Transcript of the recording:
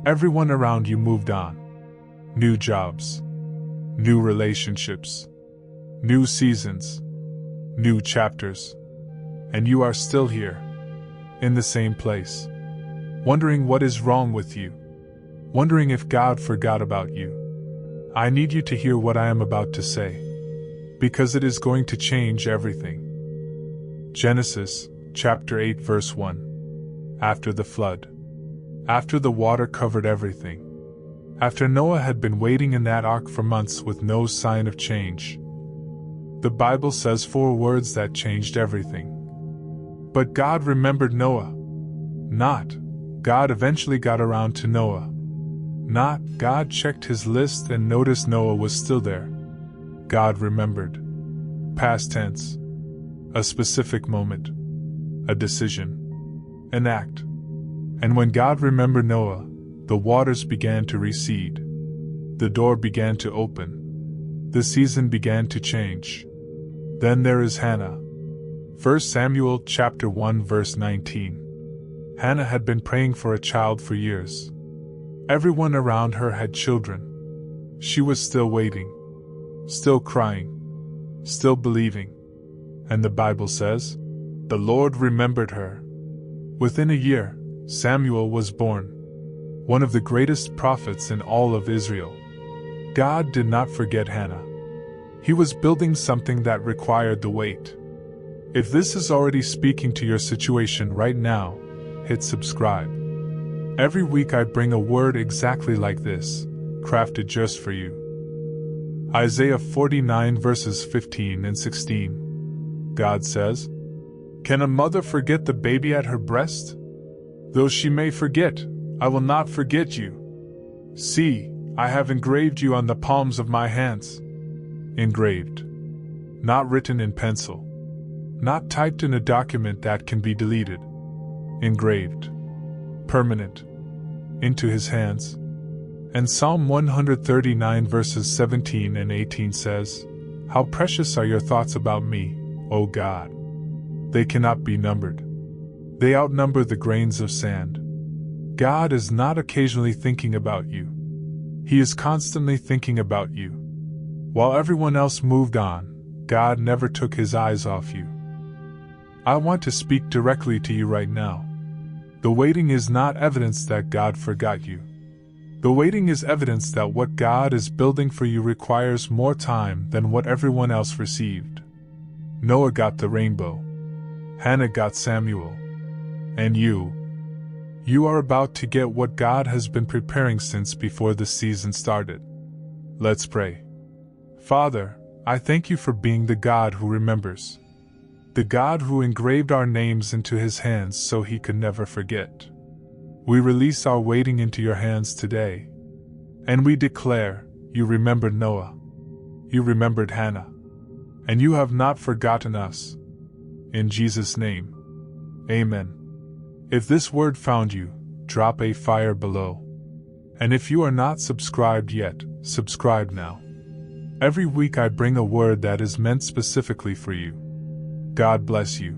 Everyone around you moved on. New jobs, new relationships, new seasons, new chapters. And you are still here, in the same place, wondering what is wrong with you, wondering if God forgot about you. I need you to hear what I am about to say, because it is going to change everything. Genesis, chapter 8 verse 1. After the flood. After the water covered everything. After Noah had been waiting in that ark for months with no sign of change. The Bible says 4 words that changed everything. But God remembered Noah. Not, God eventually got around to Noah. Not, God checked his list and noticed Noah was still there. God remembered. Past tense. A specific moment. A decision. An act. And when God remembered Noah, the waters began to recede. The door began to open. The season began to change. Then there is Hannah. 1 Samuel chapter 1 verse 19. Hannah had been praying for a child for years. Everyone around her had children. She was still waiting. Still crying. Still believing. And the Bible says, the Lord remembered her. Within a year, Samuel was born, one of the greatest prophets in all of Israel. God did not forget Hannah. He was building something that required the wait. If this is already speaking to your situation right now, hit subscribe. Every week I bring a word exactly like this, crafted just for you. Isaiah 49 verses 15 and 16. God says, "Can a mother forget the baby at her breast? Though she may forget, I will not forget you. See, I have engraved you on the palms of my hands." Engraved. Not written in pencil. Not typed in a document that can be deleted. Engraved. Permanent. Into his hands. And Psalm 139 verses 17 and 18 says, "How precious are your thoughts about me, O God. They cannot be numbered. They outnumber the grains of sand." God is not occasionally thinking about you. He is constantly thinking about you. While everyone else moved on, God never took his eyes off you. I want to speak directly to you right now. The waiting is not evidence that God forgot you. The waiting is evidence that what God is building for you requires more time than what everyone else received. Noah got the rainbow. Hannah got Samuel. And you are about to get what God has been preparing since before the season started. Let's pray. Father, I thank you for being the God who remembers. The God who engraved our names into his hands so he could never forget. We release our waiting into your hands today. And we declare, you remembered Noah. You remembered Hannah. And you have not forgotten us. In Jesus' name. Amen. If this word found you, drop a fire below. And if you are not subscribed yet, subscribe now. Every week I bring a word that is meant specifically for you. God bless you.